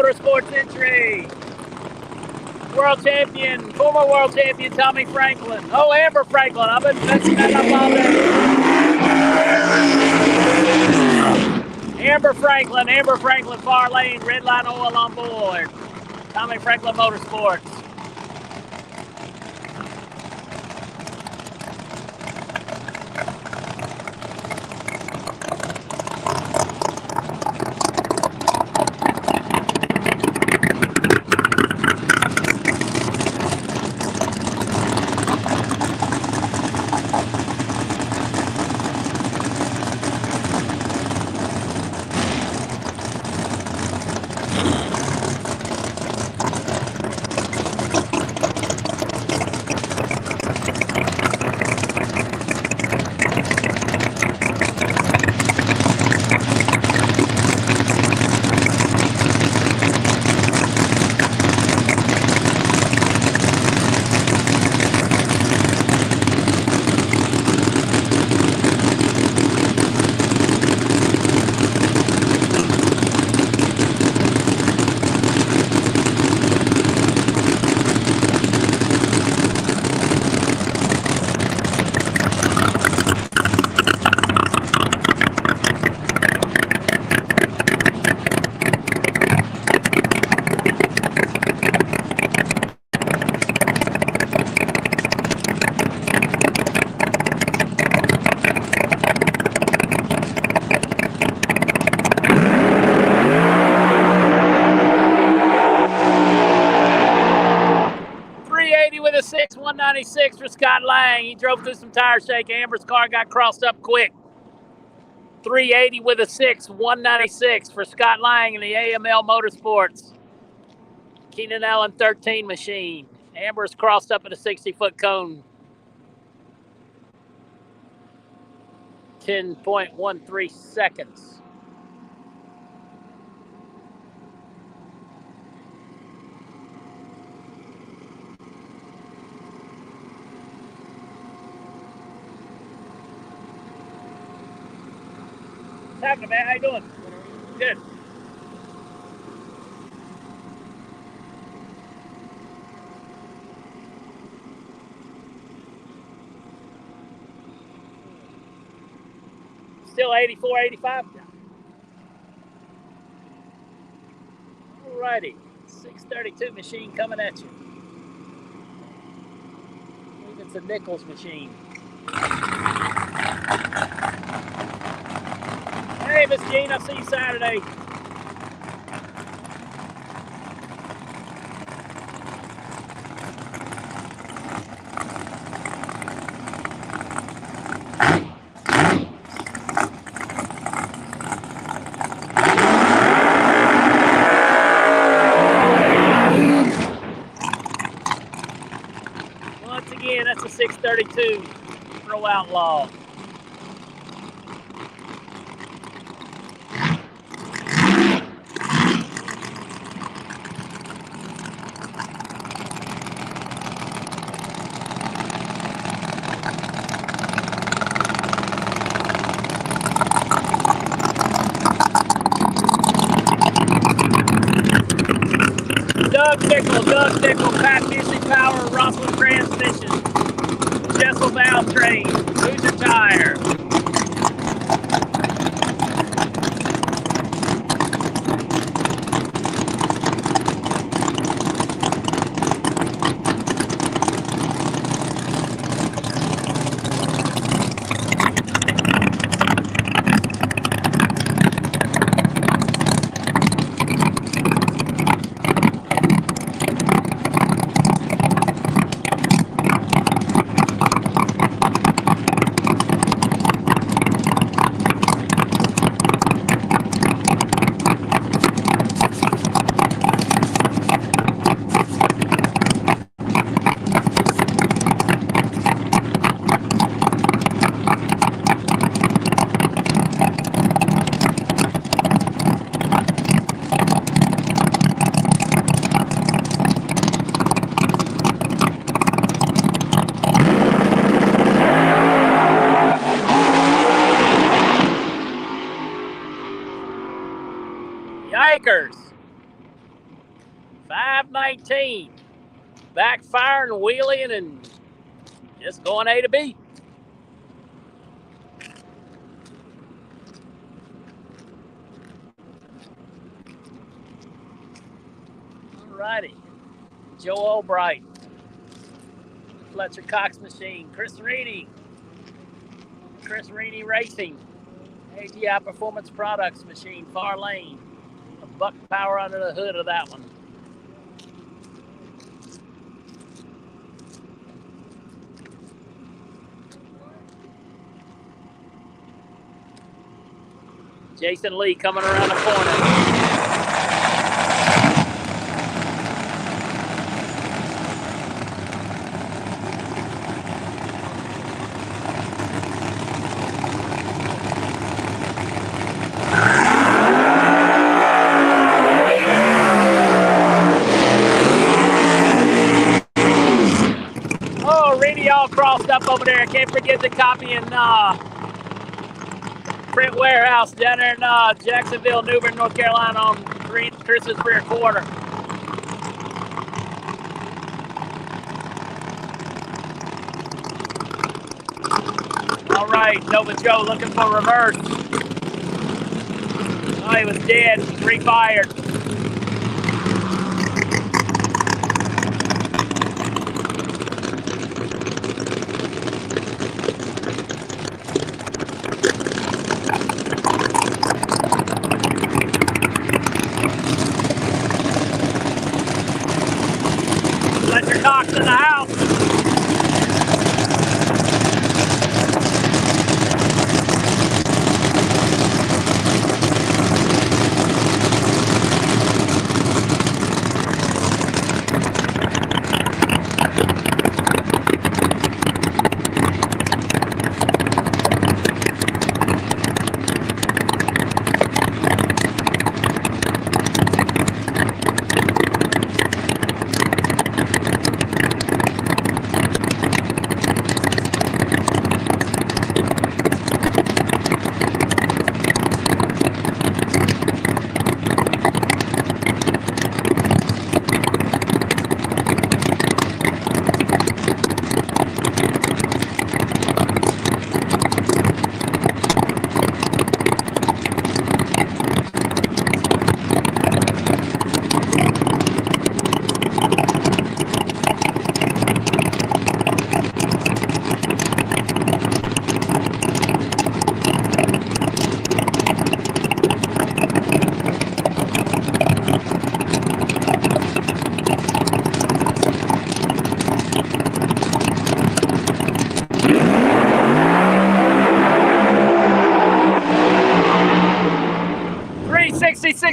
Motorsports entry. World champion, former world champion Tommy Franklin. Oh, Amber Franklin. I've been messing that up all day. Amber Franklin, far lane, red line oil on board. Tommy Franklin Motorsports. With a 6, 196 for Scott Lang. He drove through some tire shake. Amber's car got crossed up quick. 380 with a 6, 196 for Scott Lang in the AML Motorsports. Keenan Allen 13 machine. Amber's crossed up at a 60-foot cone. 10.13 seconds. What's happening, man? How you doing? Good. Still 84, 85? Alrighty. 632 machine coming at you. I believe it's a Nichols machine. Hey, Miss Jean, I'll see you Saturday. Once again, that's a 632 Pro Outlaw. Doug Nickel, Pat Music Power, Russell Transmission, Jessel Valve Train, Hoosier Tire. 519. Backfiring, wheeling, and just going A to B. Alrighty. Joe Albright. Fletcher Cox machine. Chris Reedy Racing. AGI Performance Products machine, far lane. A buck power under the hood of that one. Jason Lee coming around the corner. All crossed up over there. Can't forget the copy and print warehouse down there in Jacksonville, New Bern, North Carolina on Chris's rear quarter. All right, Nova Joe looking for reverse. Oh, he was dead. Refired. Cox in the house.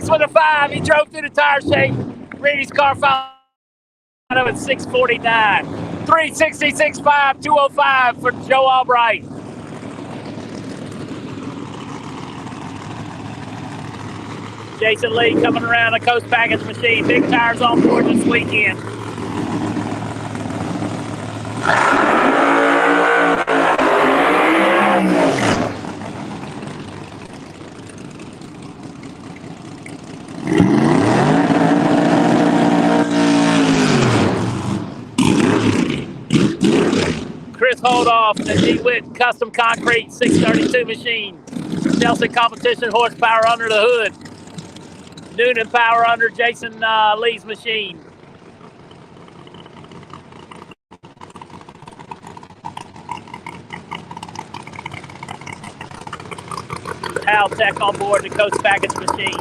With a 5, he drove through the tire shake. Reedy's car found him at 649. 366.5, 205 for Joe Albright. Jason Lee coming around the Coast Package machine. Big tires on board this weekend. Hold off the DeWitt Custom Concrete 632 machine. Nelson Competition horsepower under the hood. Noonan power under Jason Lee's machine. Tech on board the Coast Package machine.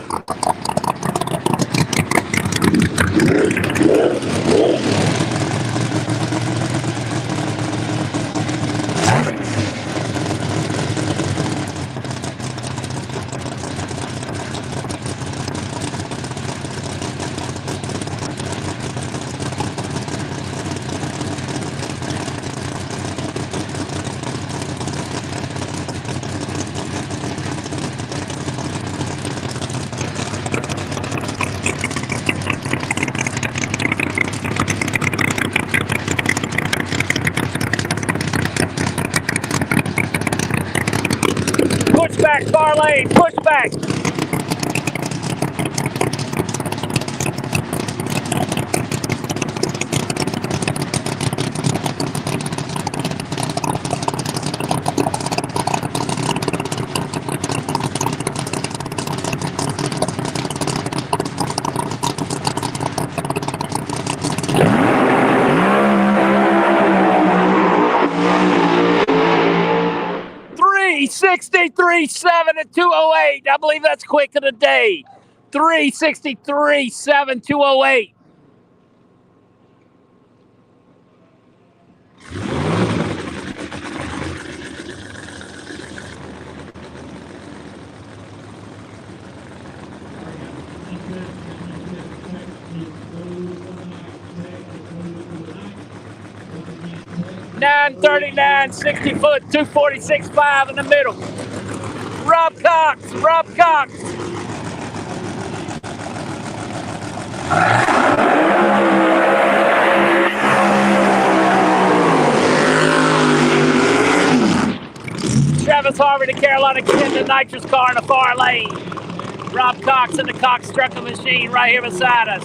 Far lane, push back. 363.7 at 208. I believe that's quick of the day. 363.7, 208. .939, 60 foot, 246.5 in the middle. Rob Cox. Travis Harvey, the Carolina Kid, the nitrous car in the far lane. Rob Cox in the Cox Trucking Machine right here beside us.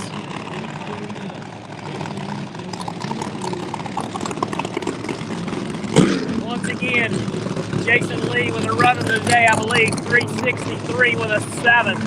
Once again, Jason Lee with a run of the day, I believe, 363 with a 7.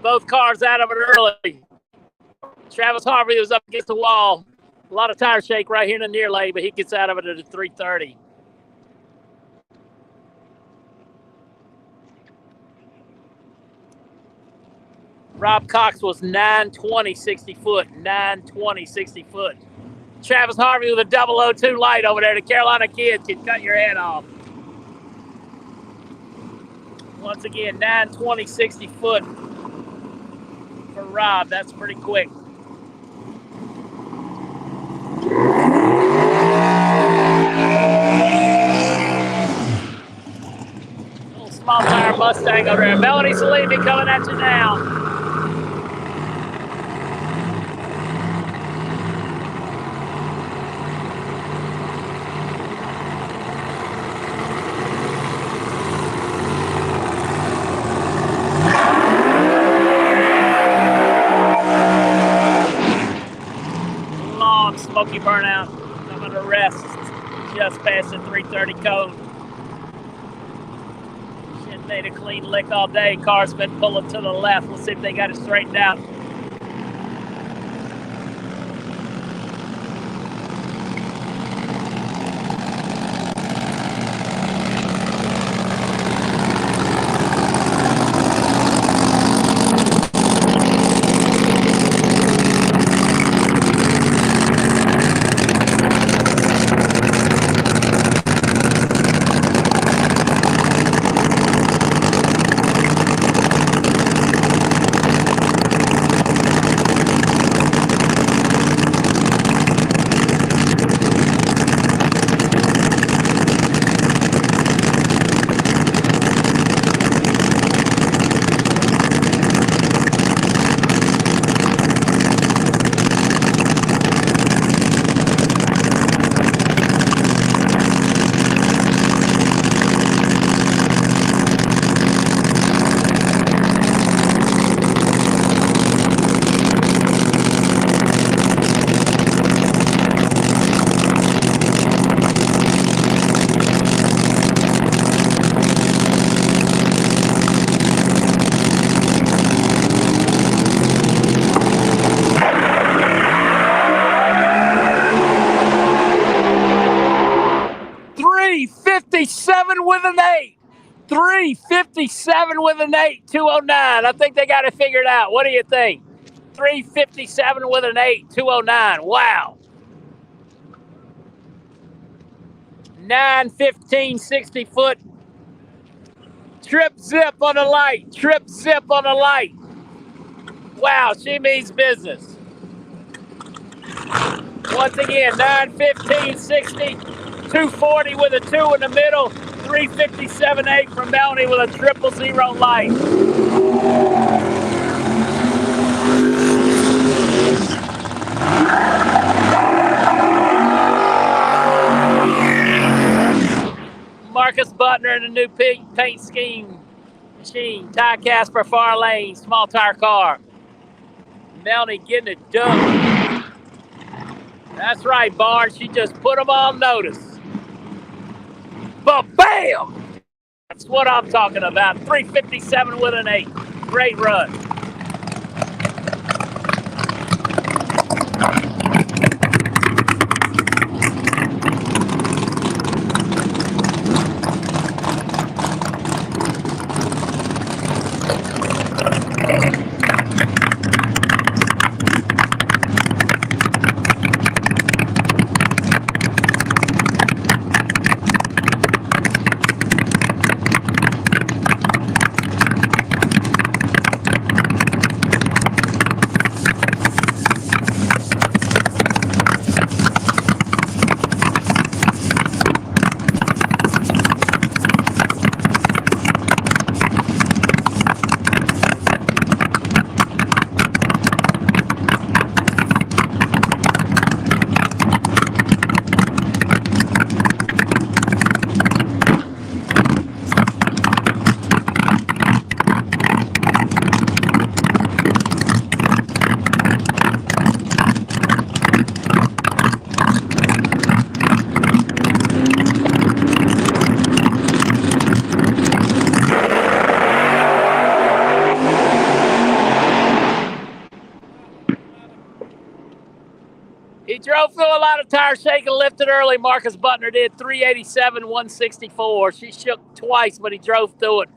Both cars out of it early. Travis Harvey was up against the wall. A lot of tire shake right here in the near lane, but he gets out of it at a 330. Rob Cox was 920 60 foot, 920 60 foot. Travis Harvey with a 002 light over there. The Carolina Kid can cut your head off. Once again, 920 60 foot for Rob. That's pretty quick. Little small tire Mustang over there. Melody Salimi coming at you now. Smoky burnout, coming to rest just past the 330 cone. Shit made a clean lick all day. Car's been pulling to the left. We'll see if they got it straightened out. With an 8. 357 with an 8, 209. I think they got it figured out. What do you think? 357 with an 8, 209. Wow. 915, 60 foot. Trip zip on the light. Trip zip on the light. Wow, she means business. Once again, 915, 60, 240 with a 2 in the middle, 357, 8 from Melanie with a 000 light. Marcus Butner in the new paint scheme machine. Ty Casper, far lane, small tire car. Melanie getting it done. That's right, Barnes. She just put them on notice. But bam! That's what I'm talking about. 357 with an 8. Great run. Drove through a lot of tire shaking, lifted early. Marcus Butner did 387, 164. She shook twice, but he drove through it.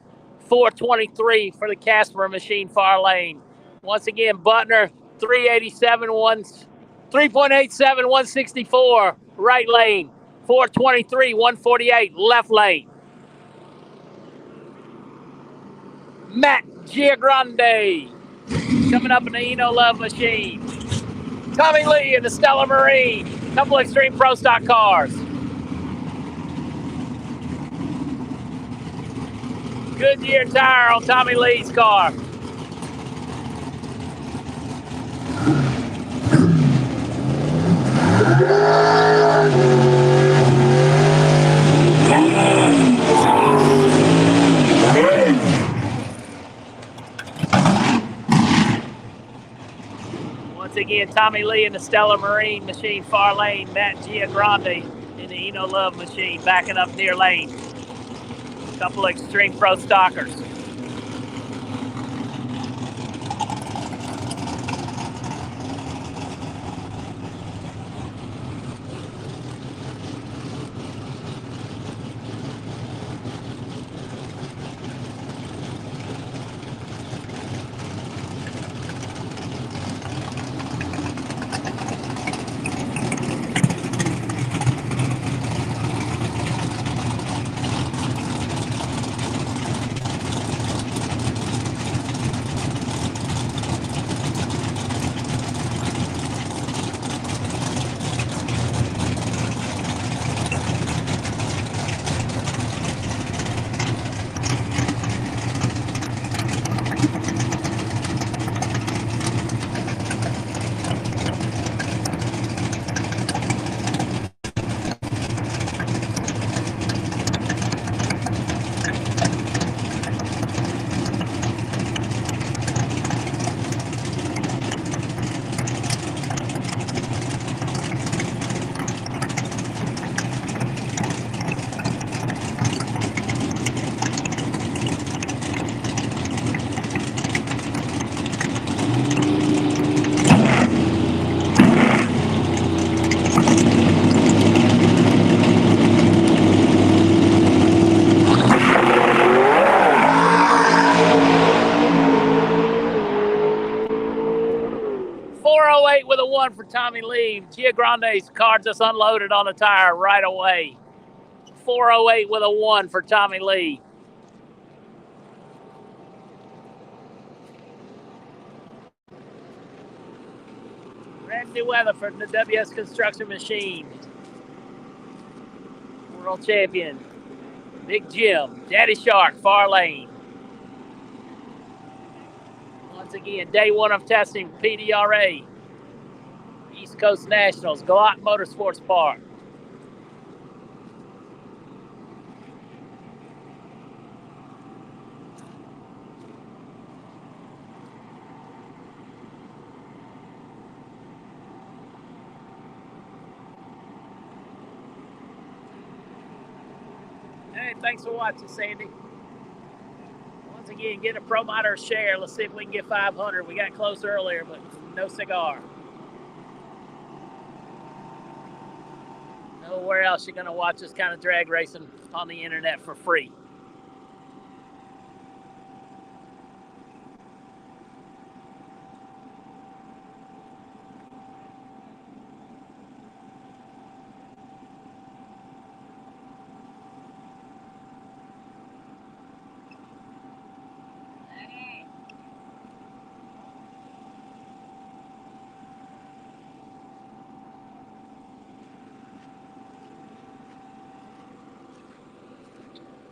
423 for the Casper machine, far lane. Once again, Butner 387, 3.87, 164, right lane. 423, 148, left lane. Matt Giagrande coming up in the Eno Love machine. Tommy Lee in the Stella Marine. Couple Extreme Pro Stock cars. Goodyear tire on Tommy Lee's car. Once again, Tommy Lee in the Stella Marine machine, far lane. Matt Giagrande in the Eno Love machine, backing up near lane. Couple Extreme Pro Stockers. 1 for Tommy Lee. Gia Grande's car just unloaded on the tire right away. 408 with a 1 for Tommy Lee. Randy Weatherford, the WS Construction Machine. World champion. Big Jim, Daddy Shark, far lane. Once again, day 1 of testing, PDRA. East Coast Nationals, Galot MotorSports Park. Hey, thanks for watching, Sandy. Once again, get a ProMotor share. Let's see if we can get 500. We got close earlier, but no cigar. Nowhere else you're going to watch this kind of drag racing on the internet for free.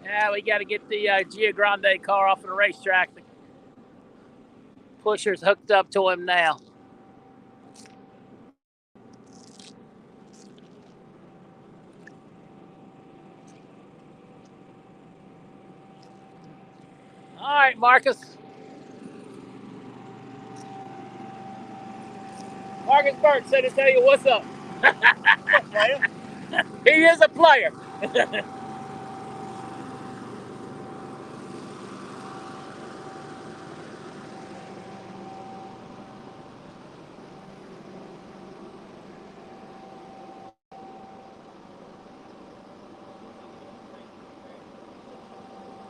Yeah, we got to get the Gia Grande car off of the racetrack. The pusher's hooked up to him now. All right, Marcus. Marcus Burke said to tell you what's up. He is a player.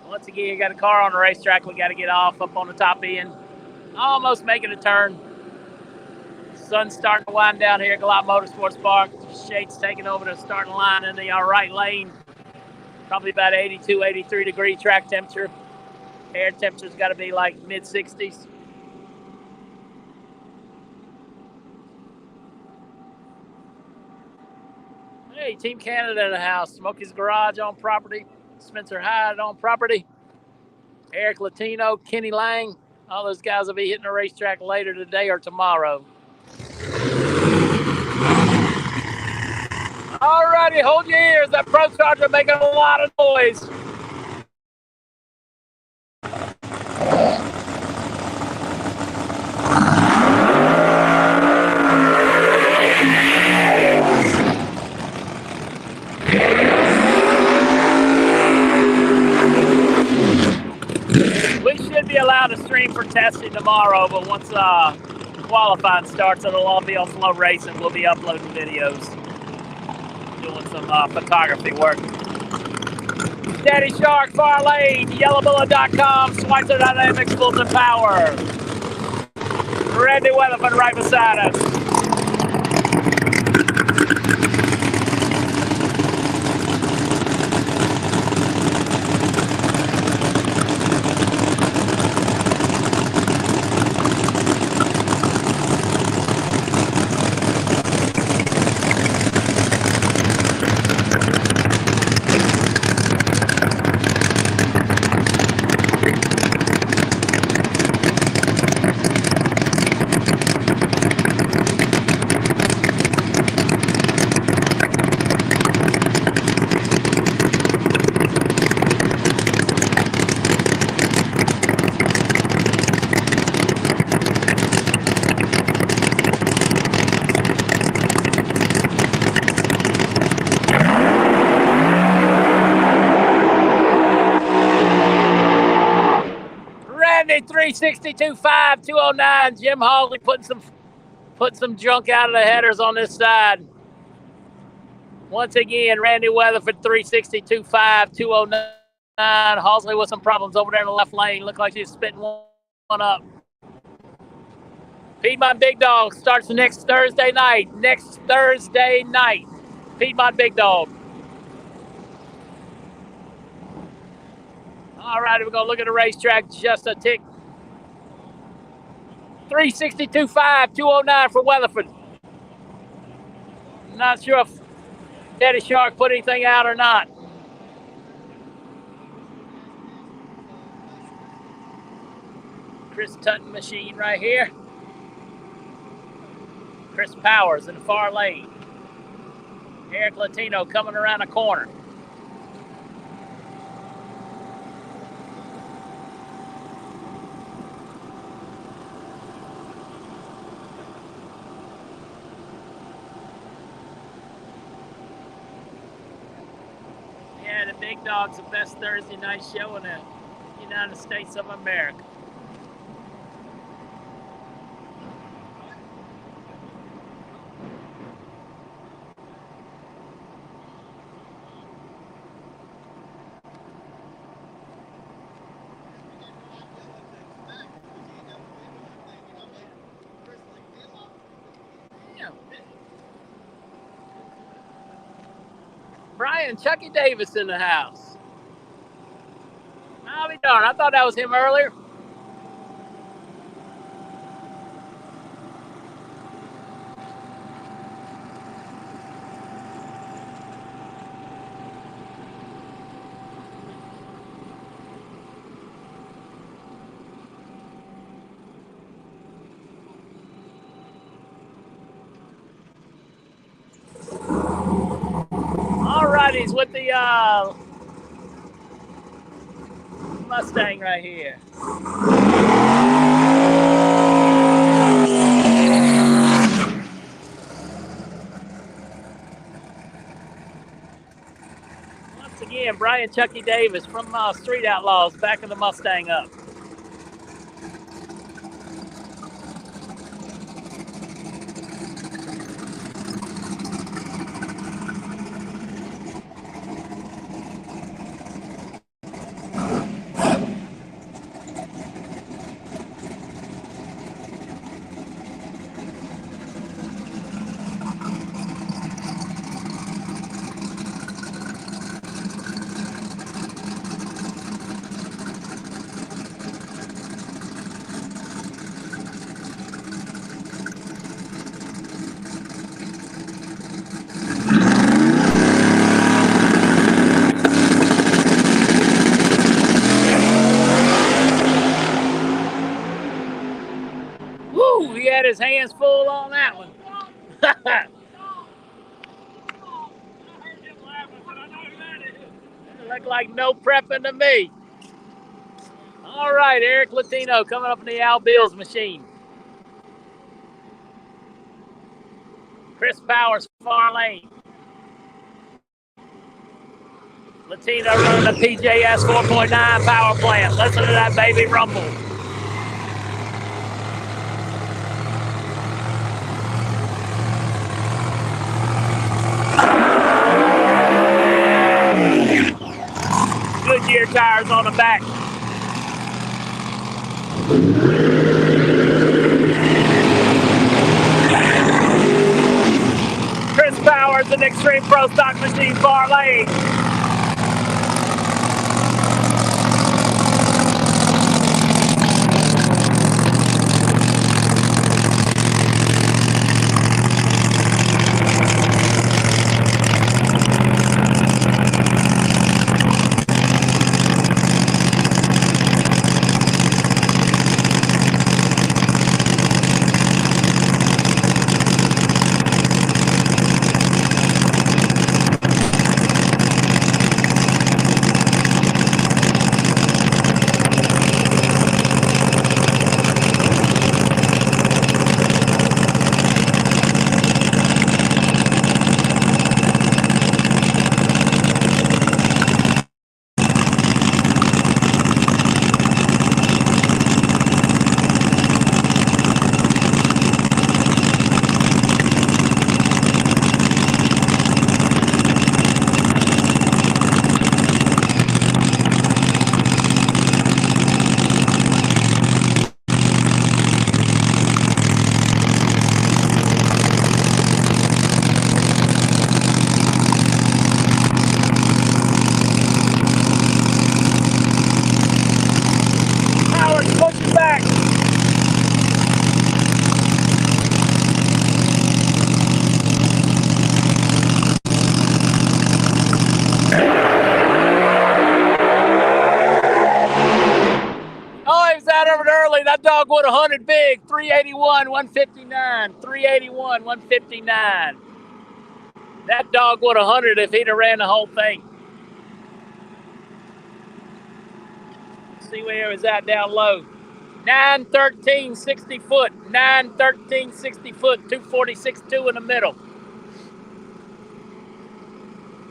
Once again, you got a car on the racetrack. We got to get off up on the top end. Almost making a turn. Sun's starting to wind down here at Galot MotorSports Park. Shade's taking over the starting line in the right lane. Probably about 82, 83 degree track temperature. Air temperature's got to be like mid-60s. Hey, Team Canada in the house. Smokey's Garage on property. Spencer Hyde on property. Eric Latino, Kenny Lang. All those guys will be hitting the racetrack later today or tomorrow. All righty, hold your ears. That Pro Charger making a lot of noise. We should be allowed to stream for testing tomorrow, but once qualifying starts, it'll all be on Flow Racing. We'll be uploading videos, doing some photography work. Daddy Shark, far lane, yellowbullet.com, Schweitzer Dynamics, Fulton Power. Randy Weatherford right beside us. Randy 362.5, 209. Jim Hawley putting some junk out of the headers on this side. Once again, Randy Weatherford 362.5, 209. Halsley with some problems over there in the left lane. Looked like she's spitting one up. Piedmont Big Dog starts next Thursday night. Piedmont Big Dog. All right, we're going to look at the racetrack just a tick. 362.5, 209 for Weatherford. Not sure if Daddy Shark put anything out or not. Chris Tutton machine right here. Chris Powers in the far lane. Eric Latino coming around the corner. Yeah, the Big Dog's the best Thursday night show in the United States of America. Brian Chucky Davis in the house. I'll be darned. I thought that was him earlier. He's with the Mustang right here. Once again, Brian Chucky Davis from Street Outlaws backing the Mustang up. His hands full on that one. Look like no prepping to me. All right, Eric Latino coming up in the Al Bills machine. Chris Powers, far lane. Latino running the PJS 4.9 power plant. Listen to that baby rumble. Goodyear tires on the back. Chris Powers, an Extreme Pro Stock machine, far lane. early. That dog would have hunted big. 381, 159. 381, 159. That dog would have hunted if he'd have ran the whole thing. See where he was at down low. 913, 60 foot. 913, 60 foot. 246.2 in the middle.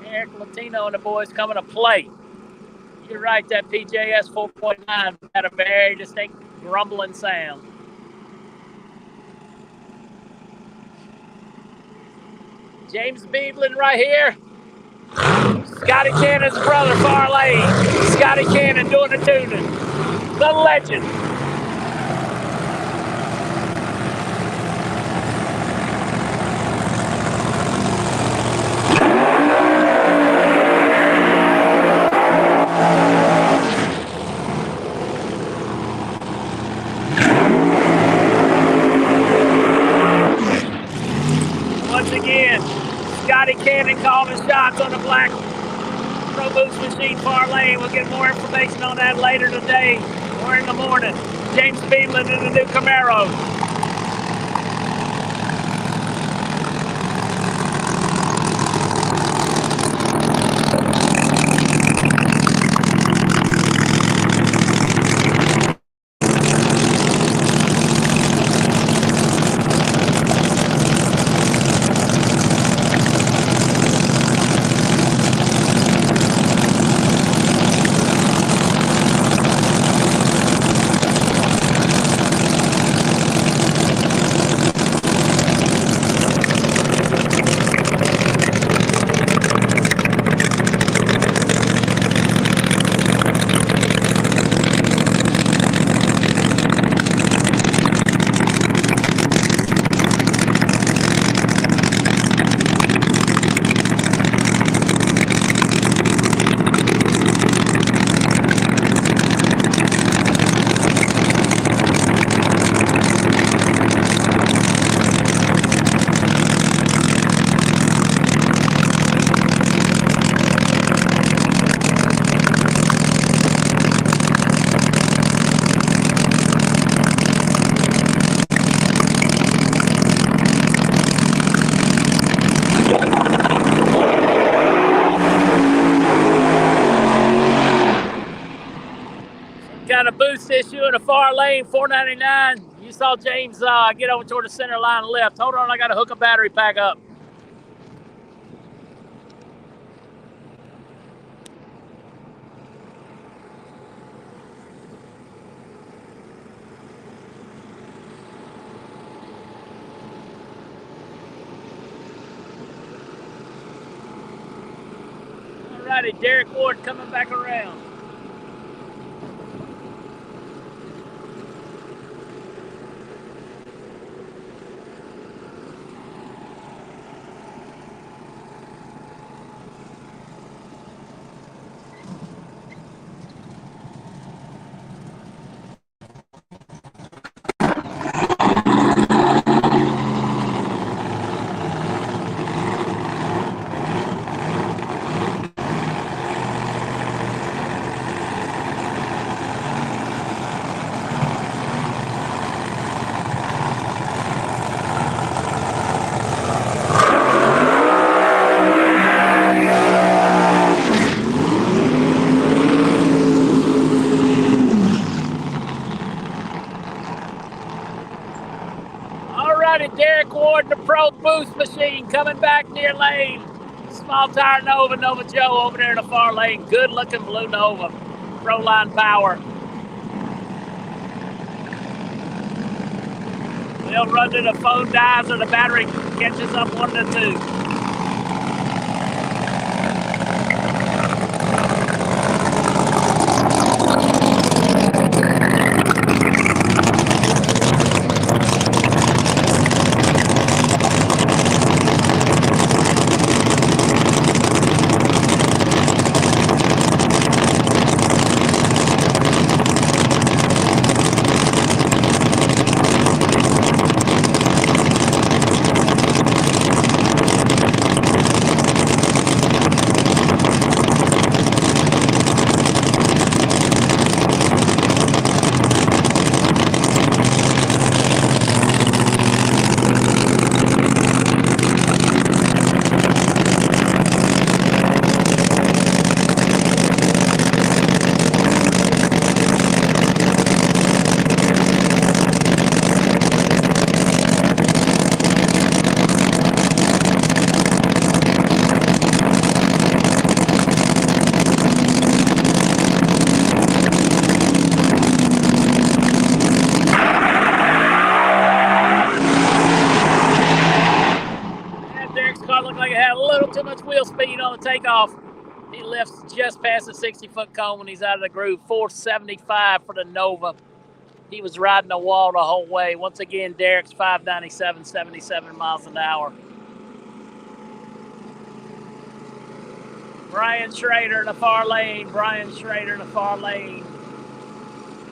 Eric Latino and the boys coming to play. You're right, that PJS 4.9 had a very distinct grumbling sound. James Beebland right here. Scotty Cannon's brother, far lane. Scotty Cannon doing the tuning. The legend. Once again, Scotty Cannon calling shots on the black Pro Boost machine far lane. We'll get more information on that later today or in the morning. James Beebland in the new Camaro. Got a boost issue in the far lane, 499. You saw James get over toward the center line left. Hold on, I got to hook a battery pack up. All righty, Derek Ward coming back around. Derek Ward, the Pro Boost machine, coming back near lane. Small tire Nova, Nova Joe over there in the far lane. Good looking blue Nova. Pro line power. They'll run to the phone dies or the battery catches up 1 to 2. wheel speed on the takeoff. He lifts just past the 60-foot cone when he's out of the groove. 475 for the Nova. He was riding the wall the whole way. Once again, Derek's 597, 77 miles an hour. Brian Schrader in the far lane. Brian Schrader in the far lane.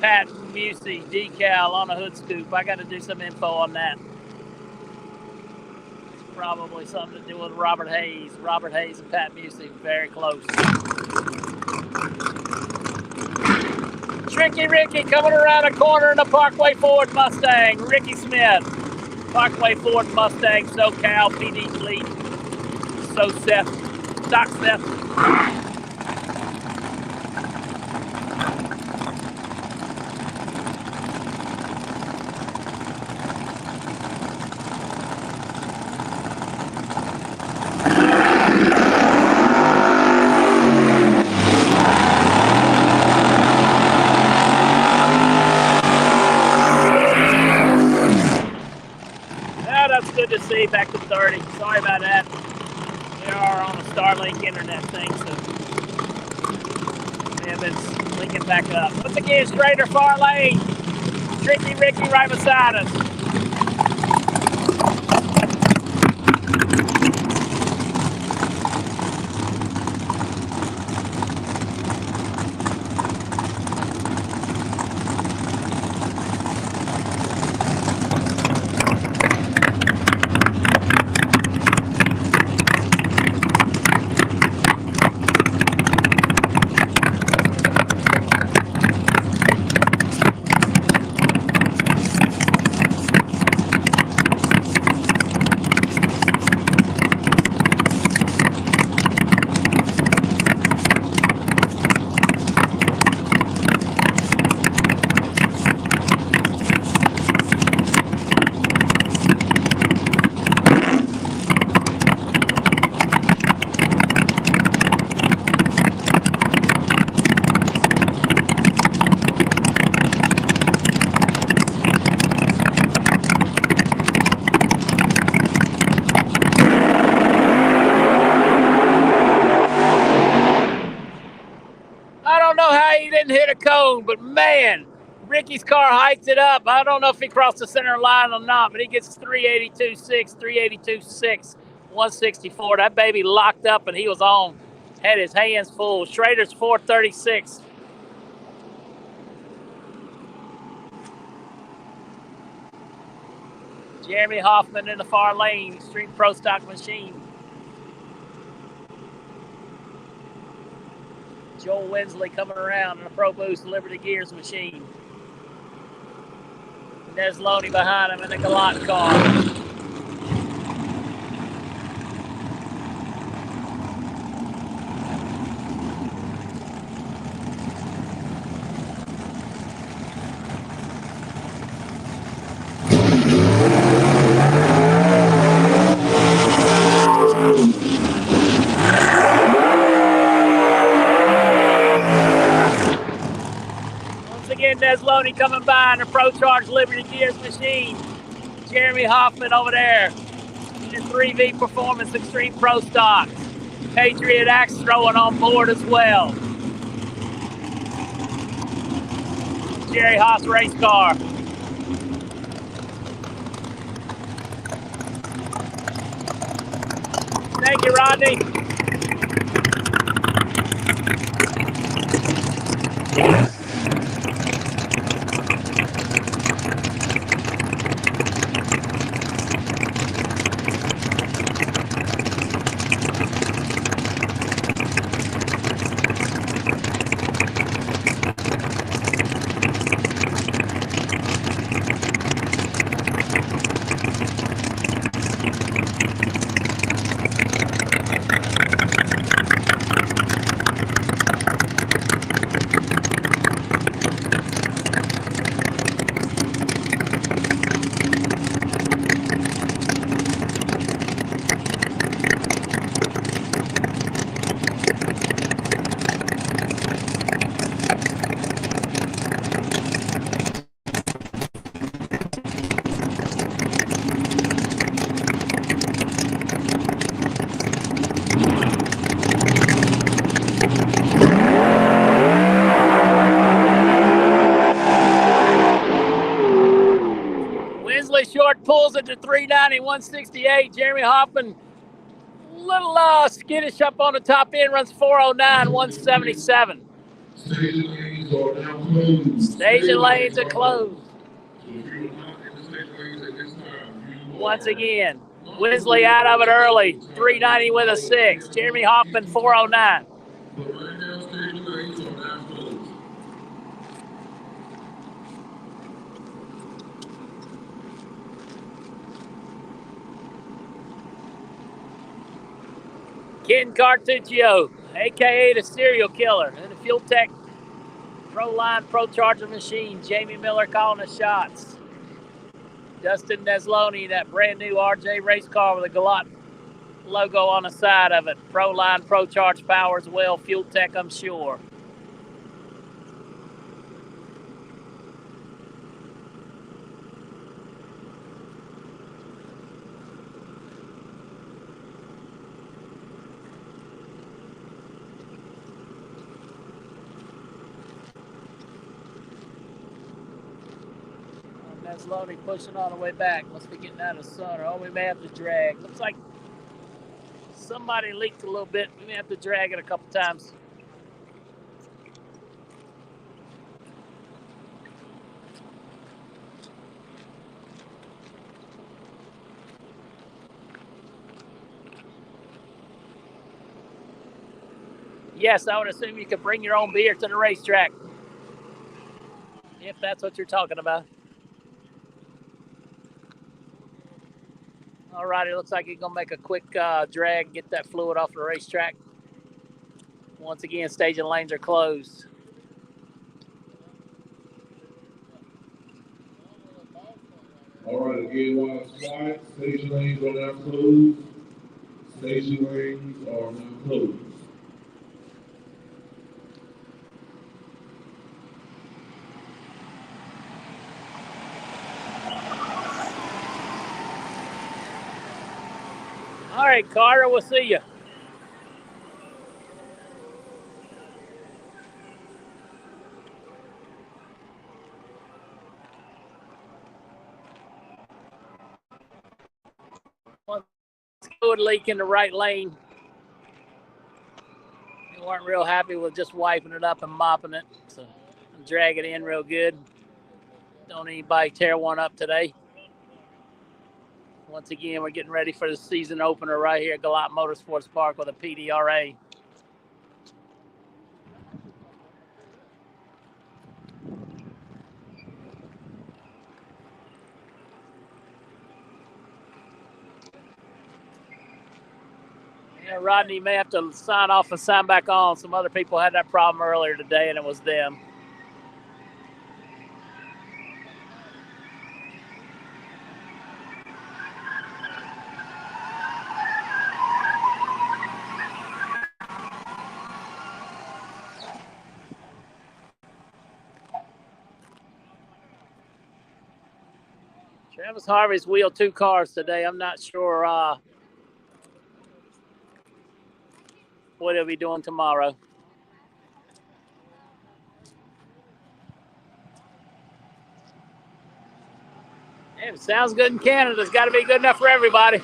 Pat Musey, decal on a hood scoop. I got to do some info on that. It's probably something to do with Robert Hayes. Robert Hayes and Pat Musey, very close. Tricky Ricky coming around a corner in the Parkway Ford Mustang. Ricky Smith. Parkway Ford Mustang, SoCal, PD Fleet. So Seth. Doc Seth. Good to see. Back to 30. Sorry about that. We are on a Starlink internet thing, so yeah, it's linking back up. Once again, straighter far lane. Tricky Ricky right beside us. Hit a cone, but man, Ricky's car hiked it up. I don't know if he crossed the center line or not, but he gets 382.6, 382.6, 164. That baby locked up and he was on. Had his hands full. Schrader's 436. Jeremy Hoffman in the far lane, Extreme Pro Stock Machine. Joel Winsley coming around in a Pro Boost Liberty Gears machine. Des Loney behind him in the Galot car. Des Loney coming by in a Pro Charge Liberty Gears machine. Jeremy Hoffman over there in the 3V Performance Extreme Pro Stocks. Patriot Axe throwing on board as well. Jerry Haas race car. Thank you, Rodney. pulls it to 390, 168. Jeremy Hoffman, little skittish up on the top end, runs 409, 177. Station lanes are now closed. Station lanes are closed. So if you're not in the station lanes at this time, once again, Winsley out of it early, 390 with a 6. Jeremy Hoffman, 409. But right now, station lanes are now closed. Ken Cartuccio, a.k.a. the Serial Killer, and the FuelTech Pro Line Pro Charger machine. Jamie Miller calling the shots. Dustin Nesloni, that brand new RJ race car with a Galot logo on the side of it. Pro Line Pro Charge power as well. FuelTech, I'm sure. Nesloni pushing on the way back. Must be getting out of center. Oh, we may have to drag. Looks like somebody leaked a little bit. We may have to drag it a couple times. Yes, I would assume you could bring your own beer to the racetrack, if that's what you're talking about. All righty, looks like you're going to make a quick drag and get that fluid off the racetrack. Once again, stage and lanes are closed. All right, again, while it's quiet, station lanes are now closed. Station lanes are now closed. All right, Carter, we'll see you. Fluid leak in the right lane. They weren't real happy with just wiping it up and mopping it, so drag it in real good. Don't anybody tear one up today. Once again, we're getting ready for the season opener right here at Galot MotorSports Park with a PDRA. Yeah, Rodney may have to sign off and sign back on. Some other people had that problem earlier today, and it was them. Travis Harvey's wheeled 2 cars today. I'm not sure what he'll be doing tomorrow. Hey, if it sounds good in Canada, it's got to be good enough for everybody.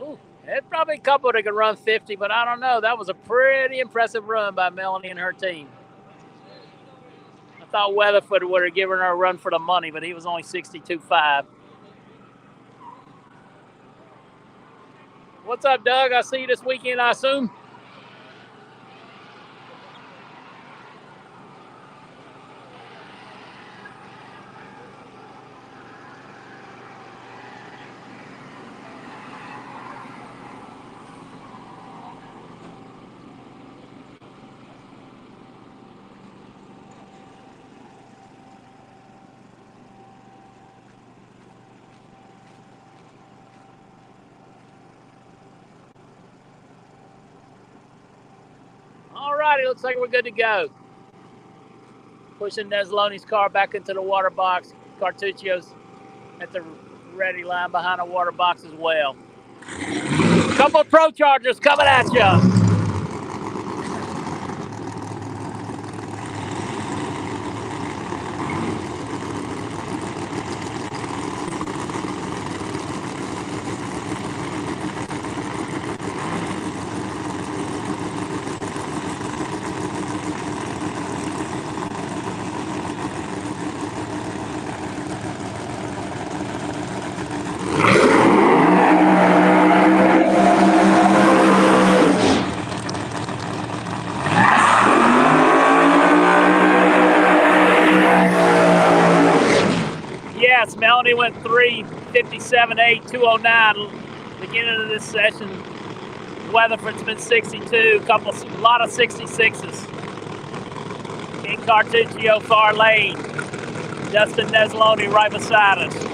Ooh, there's probably a couple that can run 50, but I don't know. That was a pretty impressive run by Melanie and her team. I thought Weatherford would have given her a run for the money, but he was only 62.5. What's up, Doug? I see you this weekend, I assume. looks like we're good to go. Pushing Nesloni's car back into the water box. Cartuccio's at the ready line behind the water box as well. Couple of Pro Chargers coming at you. Yes, Melanie went 3:57.8, 2:09. Beginning of this session, Weatherford's been 62, a lot of 66s. In Cartuccio, far lane. Justin Nesloni right beside us.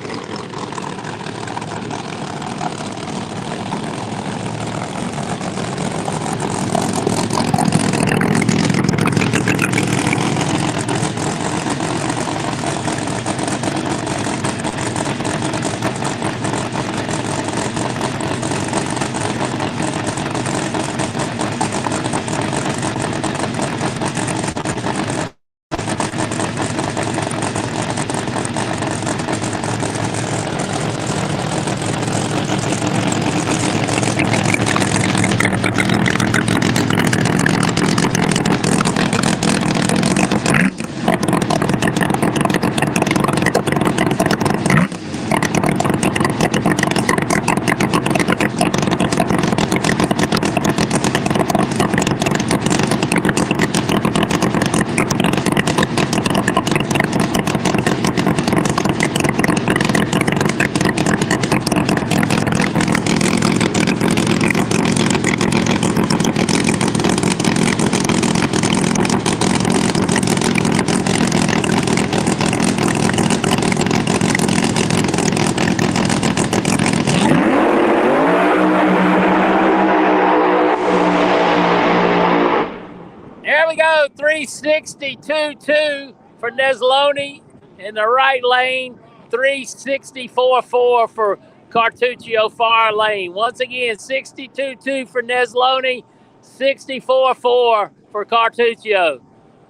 There we go, 3:62.2 for Nesloni in the right lane, 3:64.4 for Cartuccio far lane. Once again, 62.2 for Nesloni, 64.4 for Cartuccio.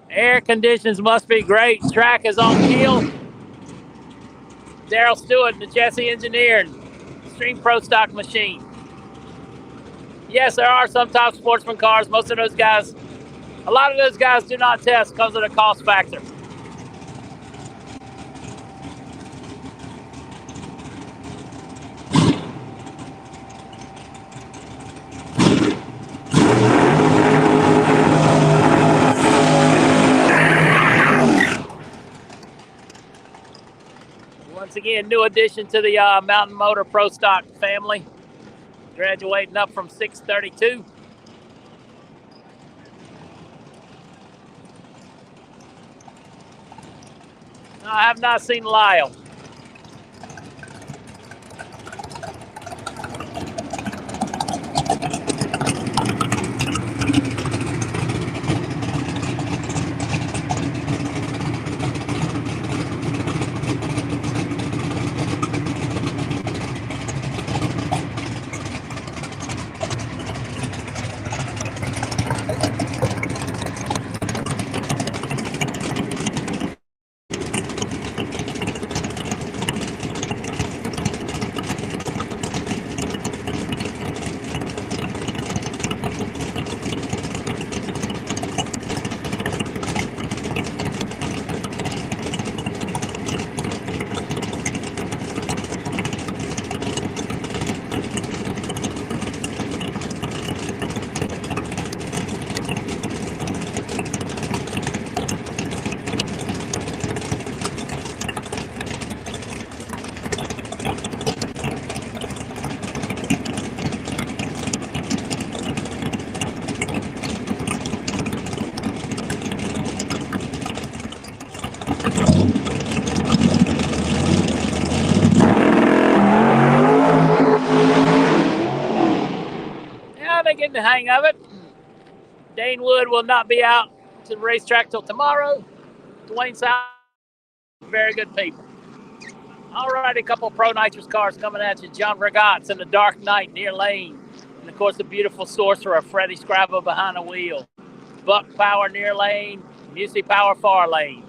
Air conditions must be great. Track is on keel. Daryl Stewart, the Jesse engineer, and Stream Pro Stock machine. Yes, there are some top sportsman cars. Most of those guys, a lot of those guys do not test because of the cost factor. Once again, new addition to the Mountain Motor Pro Stock family, graduating up from 632. I have not seen Lyle. Getting the hang of it. Dane Wood will not be out to the racetrack till tomorrow. Dwayne South, very good people. All right, a couple of Pro Nitrous cars coming at you. John Regatz in the Dark Knight near lane. And, of course, the beautiful Sorcerer, Freddie Scrabble behind the wheel. Buck Power near lane, Music Power far lane.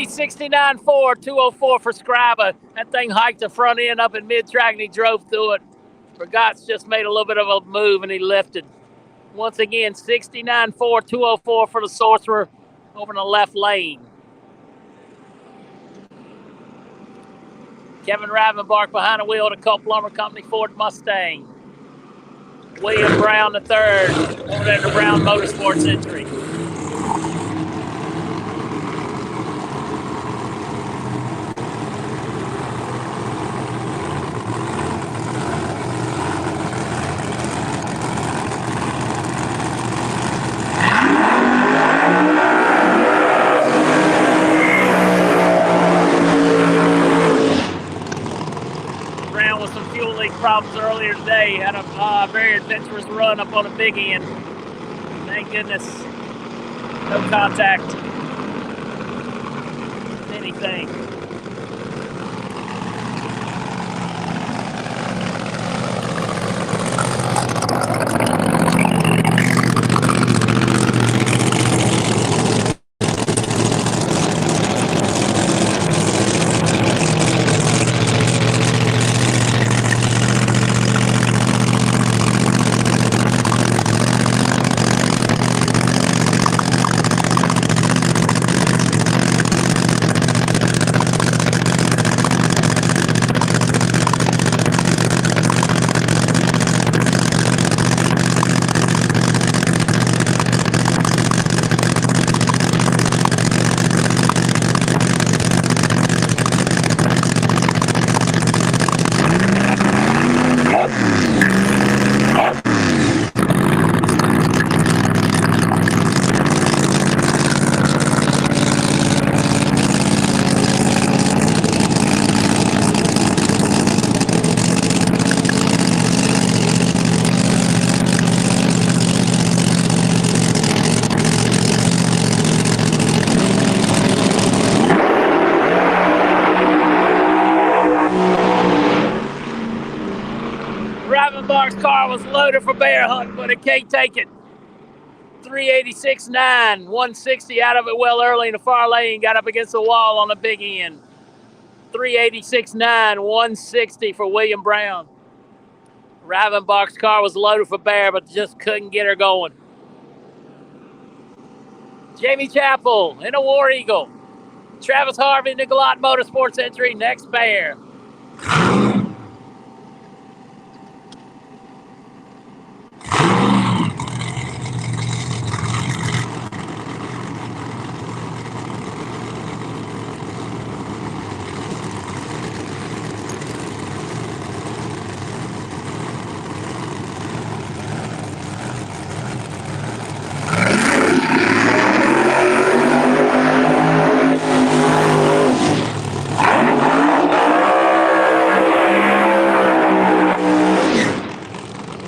.69.4, 204 for Scriba. That thing hiked the front end up in mid-track and he drove through it. Regatz just made a little bit of a move and he lifted. Once again, 69.4, 204 for the Sorcerer over in the left lane. Kevin Ravenbark behind the wheel of the Culp Lumber Company Ford Mustang. William Brown III over there in the Brown Motorsports entry. Problems earlier today. Had a very adventurous run up on a big end. Thank goodness. No contact. Anything. car was loaded for bear hunt, but it can't take it. 386.9, 160 out of it well early in the far lane, got up against the wall on the big end. 386.9, 160 for William Brown. Rivenbach's car was loaded for bear, but just couldn't get her going. Jamie Chappell in a War Eagle. Travis Harvey in the Galot MotorSports entry, next bear.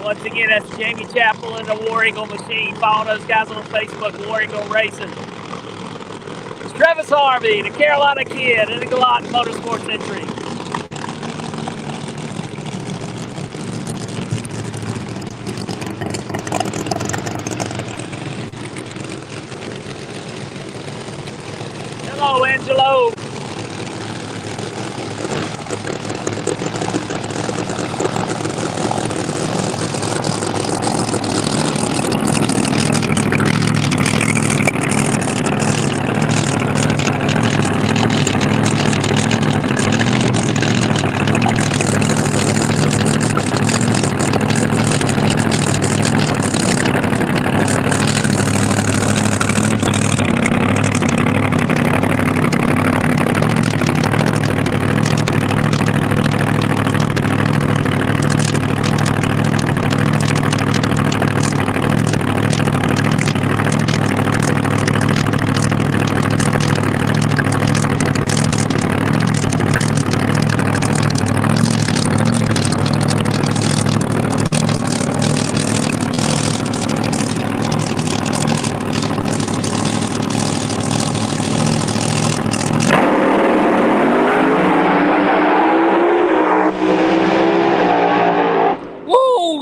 Once again, that's Jamie Chappell in the War Eagle machine. Follow those guys on Facebook, War Eagle Racing. It's Travis Harvey, the Carolina Kid, in the Galot MotorSports entry. Hello, Angelo.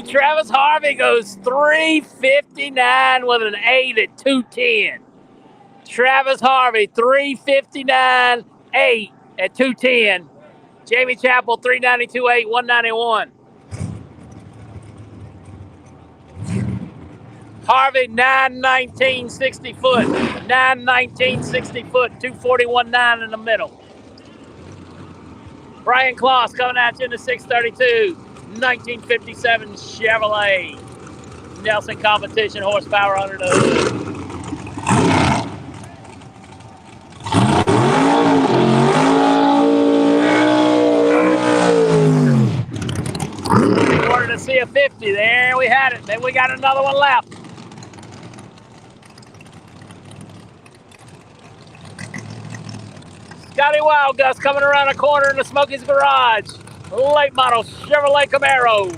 Travis Harvey goes 359 with an 8 at 210. Travis Harvey, 359, 8 at 210. Jamie Chappell, 392, 8, 191. Harvey, 919, 60 foot. 919, 60 foot, 241.9 in the middle. Brian Kloss coming at you in the 632. 1957 Chevrolet. Nelson Competition horsepower under the hood. Ordered to see a 50. There we had it. Then we got another one left. Scotty Wild Gus coming around the corner in the Smokies garage. Late model Chevrolet Camaro.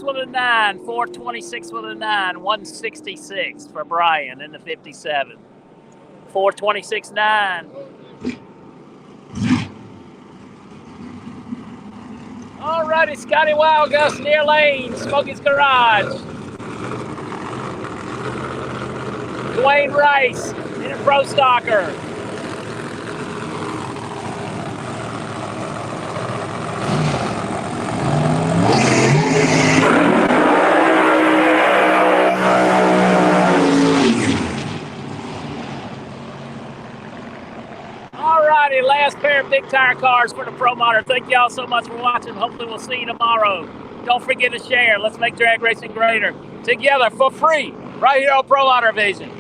With a 9, 426 with a 9, 166 for Brian in the 57. 426.9. All righty, Scotty Wild Gus near lane, Smokey's Garage. Dwayne Rice in a Pro Stalker. Alrighty, last pair of big tire cars for the Pro Motor. Thank y'all so much for watching. Hopefully we'll see you tomorrow. Don't forget to share. Let's make drag racing greater together for free right here on Pro Motor Vision.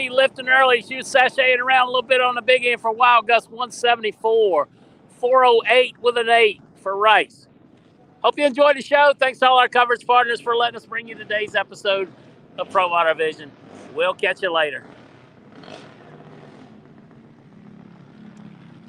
Lifting early. She was sashaying around a little bit on the big end for Wild Gus 174. 408 with an 8 for Rice. Hope you enjoyed the show. Thanks to all our coverage partners for letting us bring you today's episode of Pro Motor Vision. We'll catch you later.